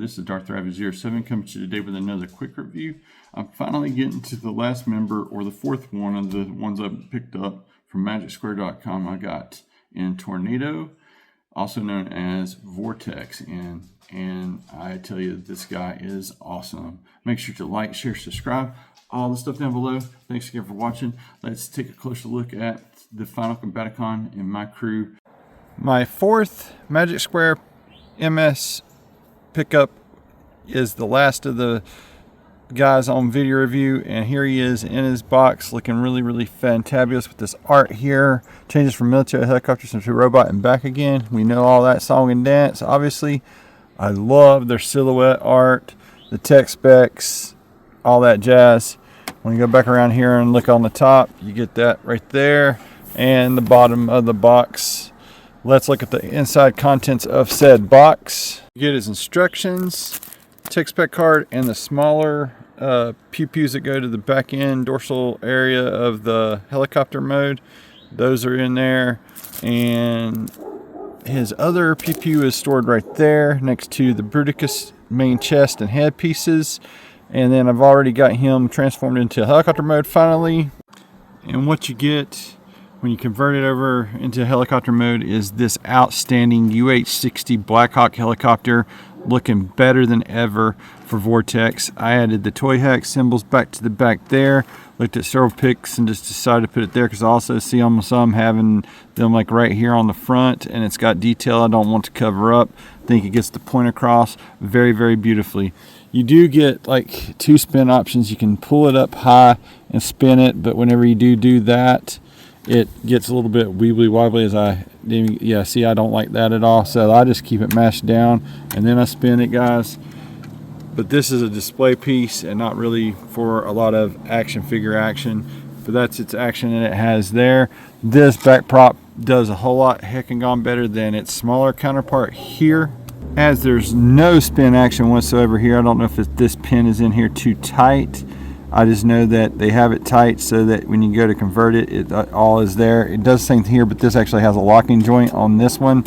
This is Darth Rabbit07 coming to you today with another quick review. I'm finally getting to the last member, or the fourth one of the ones I picked up from MagicSquare.com. I got in Tornado, also known as Vortex, and I tell you, this guy is awesome. Make sure to like, share, subscribe, all the stuff down below. Thanks again for watching. Let's take a closer look at the final Combaticon and my crew. My fourth Magic Square MS pickup is the last of the guys on video review, and here he is in his box looking really fantabulous with this art here. Changes from military helicopters into robot and back again. We know all that song and dance, obviously. I love their silhouette art, the tech specs, all that jazz. When you go back around here and look on the top, you get that right there, and the bottom of the box. Let's look at the inside contents of said box. You get his instructions, tech spec card, and the smaller pew-pews that go to the back end dorsal area of the helicopter mode. Those are in there, and his other pew-pew is stored right there next to the Bruticus main chest and head pieces. And then I've already got him transformed into helicopter mode finally. And what you get when you convert it over into helicopter mode is this outstanding UH-60 Blackhawk helicopter, looking better than ever for Vortex. I added the toy hack symbols back to the back there, looked at several pics and just decided to put it there because I also see on some having them like right here on the front, and it's got detail I don't want to cover up. I think it gets the point across very beautifully. You do get like two spin options. You can pull it up high and spin it, but whenever you do that, it gets a little bit wibbly wobbly, as I don't like that at all. So I just keep it mashed down and then I spin it, guys. But this is a display piece and not really for a lot of action figure action, but that's its action and it has there. This back prop does a whole lot heckin' gone better than its smaller counterpart here, as there's no spin action whatsoever here. I don't know if this pin is in here too tight. I just know that they have it tight so that when you go to convert it, it all is there. It does the same thing here, but this actually has a locking joint on this one.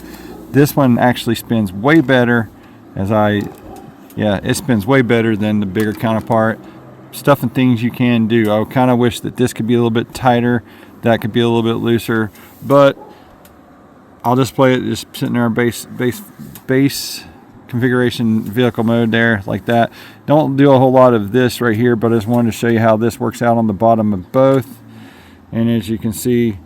This one actually spins way better, it spins way better than the bigger counterpart. Stuff and things you can do. I kind of wish that this could be a little bit tighter, that could be a little bit looser, but I'll display it just sitting there in base configuration vehicle mode there like that. Don't do a whole lot of this right here, but I just wanted to show you how this works out on the bottom of both. And as you can see,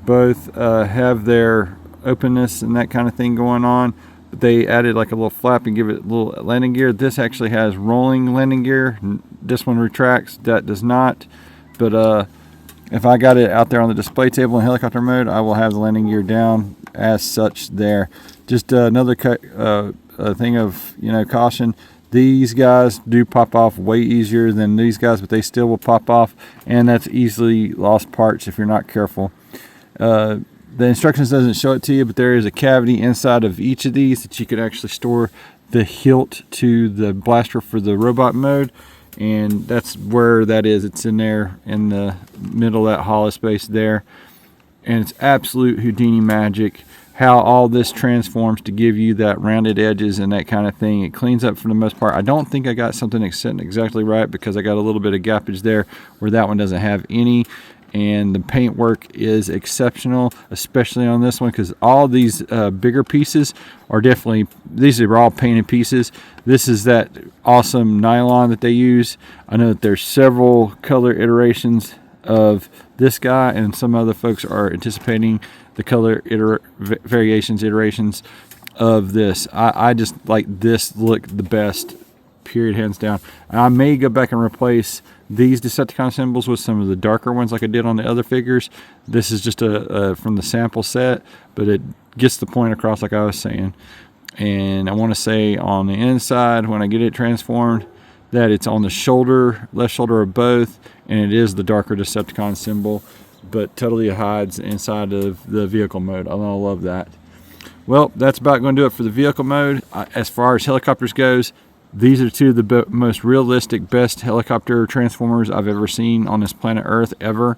both have their openness and that kind of thing going on, but they added like a little flap and give it a little landing gear. This actually has rolling landing gear. This one retracts, that does not. But if I got it out there on the display table in helicopter mode, I will have the landing gear down as such there. Just another thing of caution. These guys do pop off way easier than these guys, but they still will pop off, and that's easily lost parts if you're not careful. The instructions doesn't show it to you, but there is a cavity inside of each of these that you could actually store the hilt to the blaster for the robot mode, and that's where that is. It's in there in the middle of that hollow space there, and it's absolute Houdini magic how all this transforms to give you that rounded edges and that kind of thing. It cleans up for the most part. I don't think I got something exactly right because I got a little bit of gappage there where that one doesn't have any, and the paint work is exceptional, especially on this one, because all these bigger pieces are definitely, these are all painted pieces. This is that awesome nylon that they use. I know that there's several color iterations of this guy, and some other folks are anticipating the color iterations of this. I just like this look the best, period, hands down. I may go back and replace these Decepticon symbols with some of the darker ones like I did on the other figures. This is just from the sample set, but it gets the point across like I was saying. And I want to say on the inside, when I get it transformed, that it's on the shoulder, left shoulder of both, and it is the darker Decepticon symbol, but totally hides inside of the vehicle mode. I love that. Well, that's about going to do it for the vehicle mode. As far as helicopters goes, these are two of the most realistic, best helicopter transformers I've ever seen on this planet Earth ever.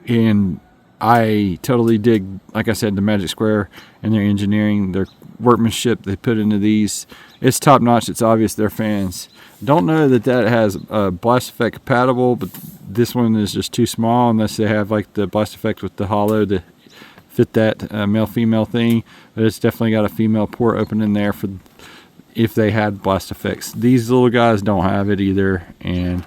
And I totally dig, like I said, the Magic Square and their engineering, their workmanship they put into these. It's top notch. It's obvious they're fans. Don't know that has blast effect compatible, but this one is just too small unless they have like the blast effect with the hollow to fit that male-female thing. But it's definitely got a female port open in there for if they had blast effects. These little guys don't have it either, and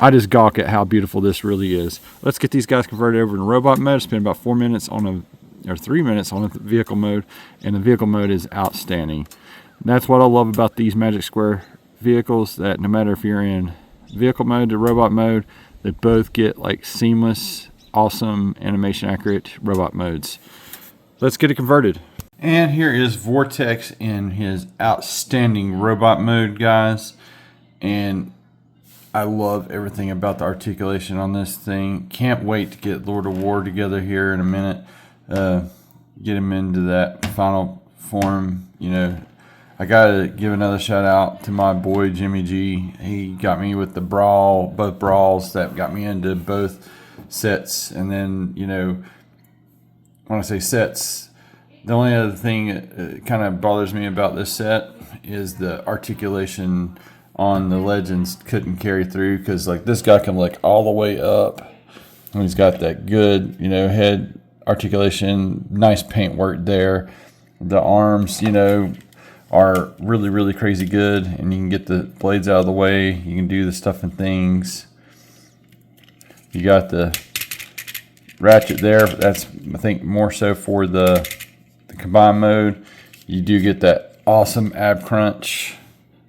I just gawk at how beautiful this really is. Let's get these guys converted over in robot mode. Spend about 4 minutes on or 3 minutes on the vehicle mode, and the vehicle mode is outstanding. That's what I love about these Magic Square vehicles, that no matter if you're in vehicle mode or robot mode, they both get like seamless, awesome, animation accurate robot modes. Let's get it converted. And here is Vortex in his outstanding robot mode, guys. And I love everything about the articulation on this thing. Can't wait to get Lord of War together here in a minute. Get him into that final form. You know, I gotta give another shout out to my boy Jimmy G. He got me with the both brawls that got me into both sets. And then, you know, when I say sets, the only other thing that kind of bothers me about this set is the articulation on the Legends couldn't carry through, because like this guy can look all the way up and he's got that good, you know, head articulation, nice paint work there. The arms, you know, are really, really crazy good, and you can get the blades out of the way. You can do the stuff and things. You got the ratchet there. That's, I think, more so for the combined mode. You do get that awesome ab crunch.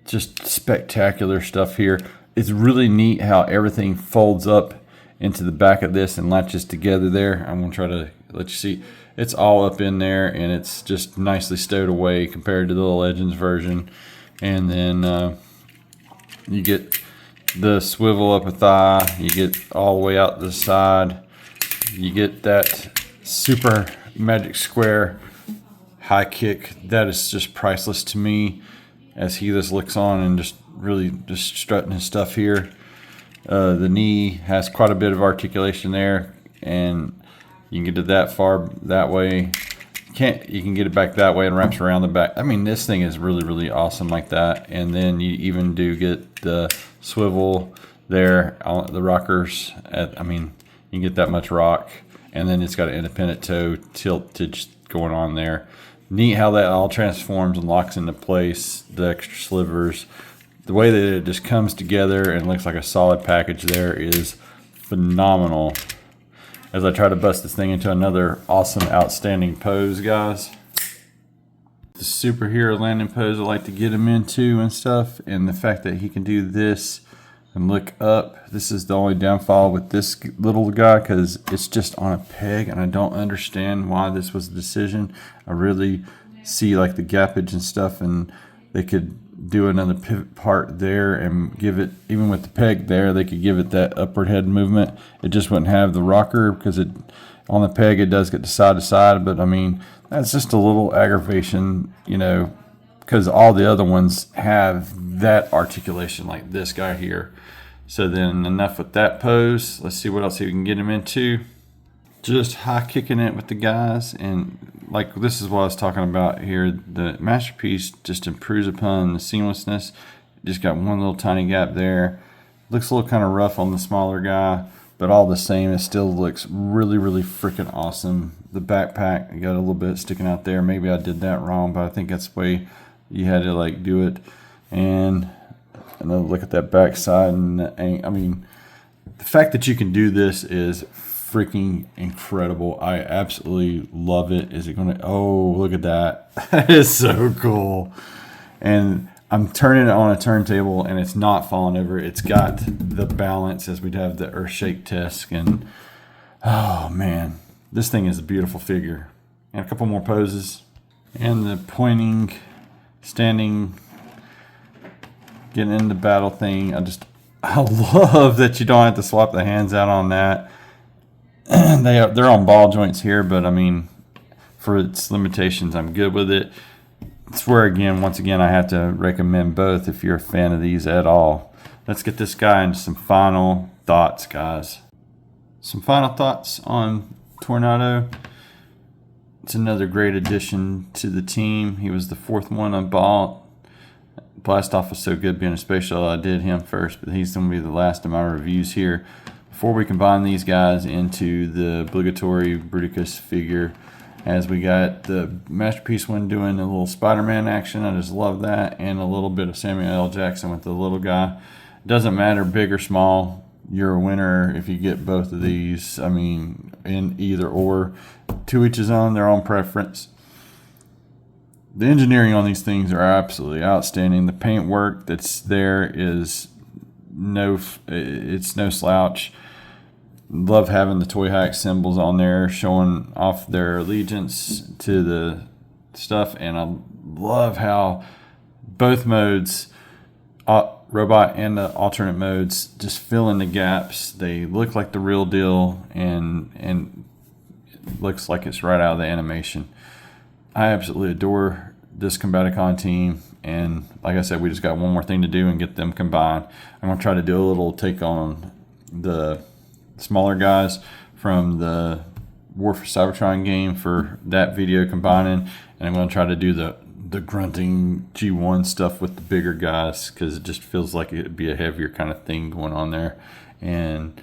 Just spectacular stuff here. It's really neat how everything folds up into the back of this and latches together there. I'm going to try to let you see. It's all up in there, and it's just nicely stowed away compared to the Legends version. And then you get the swivel up a thigh. You get all the way out the side. You get that super Magic Square high kick. That is just priceless to me, as he just looks on and just really just strutting his stuff here. The knee has quite a bit of articulation there, and you can get it that far that way. You can get it back that way and wraps around the back. I mean, this thing is really, really awesome like that. And then you even do get the swivel there on the rockers. I mean, you can get that much rock, and then it's got an independent toe tilt to just going on there. Neat how that all transforms and locks into place, the extra slivers. The way that it just comes together and looks like a solid package there is phenomenal. As I try to bust this thing into another awesome, outstanding pose, guys. The superhero landing pose I like to get him into and stuff, and the fact that he can do this and look up. This is the only downfall with this little guy, because it's just on a peg, and I don't understand why this was a decision. I really see like the gappage and stuff, and they could do another pivot part there and give it, even with the peg there, they could give it that upward head movement. It just wouldn't have the rocker, because it on the peg it does get to side, but I mean, that's just a little aggravation, you know, because all the other ones have that articulation like this guy here. So then, enough with that pose. Let's see what else we can get him into. Just high kicking it with the guys, and like this is what I was talking about here. The Masterpiece just improves upon the seamlessness. Just got one little tiny gap there. Looks a little kind of rough on the smaller guy, but all the same, it still looks really, really freaking awesome. The backpack, I got a little bit sticking out there. Maybe I did that wrong, but I think that's the way you had to like do it. And another look at that back side, and I mean, the fact that you can do this is freaking incredible. I absolutely love it. Is it gonna, oh, look at that. That is so cool. And I'm turning it on a turntable, and it's not falling over. It's got the balance as we'd have the Earthshake test. And oh man, this thing is a beautiful figure. And a couple more poses, and the pointing, standing, getting into battle thing. I love that you don't have to swap the hands out on that. They're on ball joints here, but I mean, for its limitations, I'm good with it. It's where, again, once again, I have to recommend both if you're a fan of these at all. Let's get this guy into some final thoughts, guys. Some final thoughts on Tornado. It's another great addition to the team. He was the 4th one I bought. Blast Off was so good being a special, I did him first, but he's going to be the last of my reviews here. Before we combine these guys into the obligatory Bruticus figure, as we got the Masterpiece one doing a little Spider-Man action. I just love that, and a little bit of Samuel L. Jackson with the little guy. Doesn't matter big or small, you're a winner if you get both of these. I mean, in either or. To each his own, their own preference. The engineering on these things are absolutely outstanding. The paint work that's there is no slouch. Love having the Toy Hack symbols on there showing off their allegiance to the stuff, and I love how both modes, robot and the alternate modes, just fill in the gaps. They look like the real deal, and it looks like it's right out of the animation. I absolutely adore this Combaticon team, and like I said, we just got one more thing to do and get them combined. I'm going to try to do a little take on the smaller guys from the War for Cybertron game for that video combining, and I'm going to try to do the grunting G1 stuff with the bigger guys, because it just feels like it'd be a heavier kind of thing going on there. And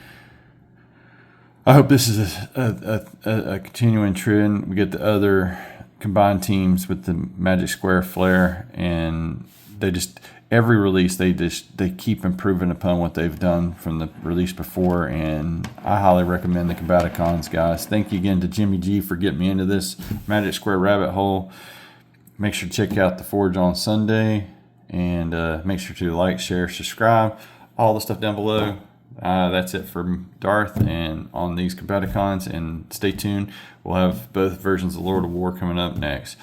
I hope this is a continuing trend. We get the other combined teams with the Magic Square flair, and they just, every release they keep improving upon what they've done from the release before, and I highly recommend the Combaticons, guys. Thank you again to Jimmy G for getting me into this Magic Square rabbit hole. Make sure to check out the Forge on Sunday, and make sure to like, share, subscribe, all the stuff down below. That's it from Darth and on these Combaticons, and stay tuned. We'll have both versions of Lord of War coming up next.